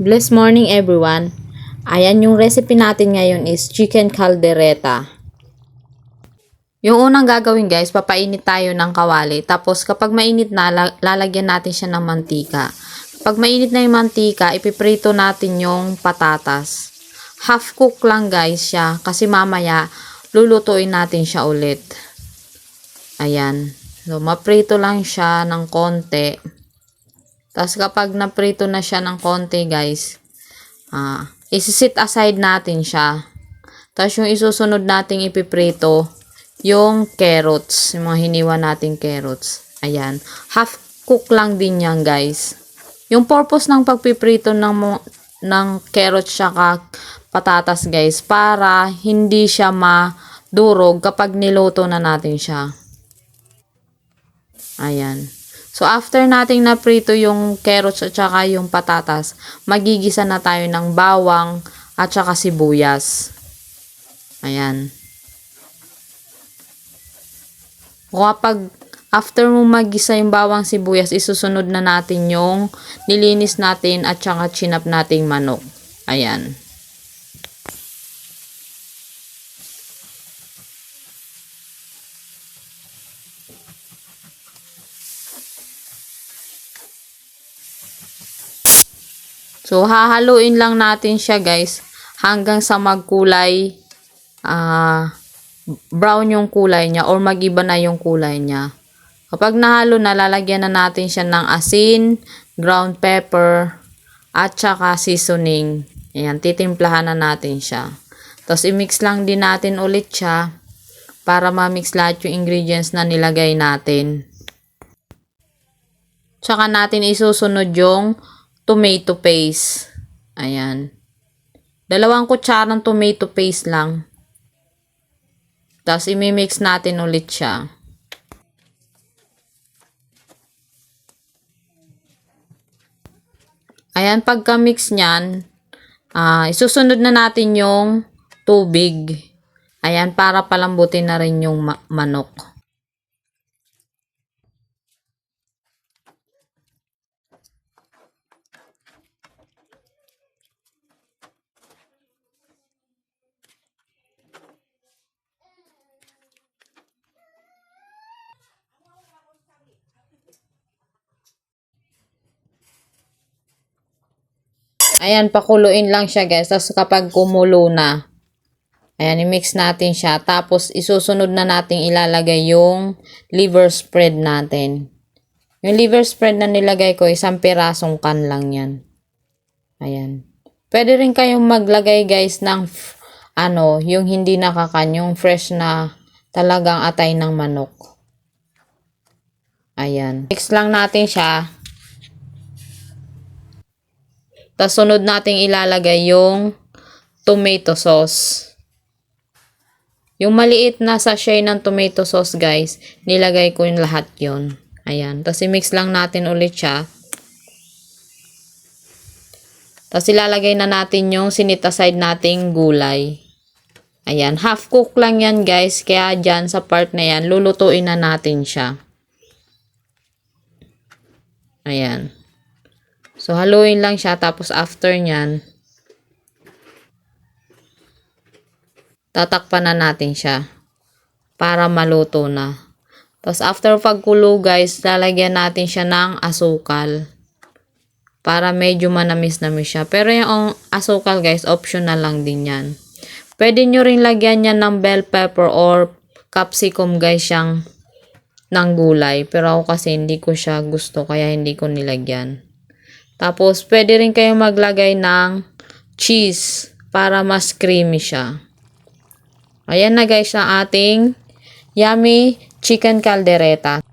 Blessed morning everyone. Ayan, yung recipe natin ngayon is chicken caldereta. Yung unang gagawin guys, papainit tayo ng kawali. Tapos kapag mainit na, lalagyan natin siya ng mantika. Kapag mainit na yung mantika, ipiprito natin yung patatas. Half cook lang guys siya kasi mamaya lulutuin natin siya ulit. Ayan. So, maprito lang siya ng konti. Tapos kapag naprito na siya ng konti guys, isi-set aside natin siya. Tapos yung isusunod nating ipiprito, yung carrots, yung mga hiniwa nating carrots. Ayan. Half cook lang din yan guys. Yung purpose ng pagpiprito ng carrots saka patatas guys, para hindi siya madurog kapag niluto na natin siya. Ayan. So, after nating naprito yung carrots at saka yung patatas, magigisa na tayo ng bawang at saka sibuyas. Ayan. Kapag after mo magisa yung bawang sibuyas, isusunod na natin yung nilinis natin at saka chinap nating manok. Ayan. So, hahaluin lang natin siya guys hanggang sa magkulay brown yung kulay niya or magiba na yung kulay niya. Kapag nahalo na, lalagyan na natin siya ng asin, ground pepper, at saka seasoning. Ayan, titimplahan na natin siya. Tapos, i-mix lang din natin ulit siya para ma-mix lahat yung ingredients na nilagay natin. Tsaka natin isusunod yung tomato paste. Ayan. 2 kutsarang tomato paste lang. Tapos, imimix natin ulit siya. Ayan, pagka-mix niyan, isusunod na natin yung tubig. Ayan, para palambutin na rin yung manok. Ayan, pakuluin lang siya guys. Tapos kapag kumulo na, ayan, i-mix natin siya. Tapos isusunod na natin ilalagay yung liver spread natin. Yung liver spread na nilagay ko, 1 pirasong can lang yan. Ayan. Pwede rin kayong maglagay guys ng yung hindi nakakan, yung fresh na talagang atay ng manok. Ayan. Mix lang natin siya. Tapos sunod nating ilalagay yung tomato sauce. Yung maliit na sachet ng tomato sauce guys, nilagay ko yung lahat yun. Ayan. Tapos i-mix lang natin ulit siya. Tapos ilalagay na natin yung sinit aside nating gulay. Ayan. Half cook lang yan guys. Kaya dyan sa part na yan, lulutuin na natin siya. Ayan. So, haluin lang siya. Tapos, after nyan, tatakpan na natin siya para maluto na. Tapos, after pagkulo guys, lalagyan natin siya ng asukal para medyo manamis-namis siya. Pero yung asukal guys, optional lang din yan. Pwede nyo rin lagyan yan ng bell pepper or capsicum guys yung ng gulay. Pero ako kasi hindi ko siya gusto kaya hindi ko nilagyan. Tapos, pwede rin kayong maglagay ng cheese para mas creamy siya. Ayan na guys ang ating yummy chicken caldereta.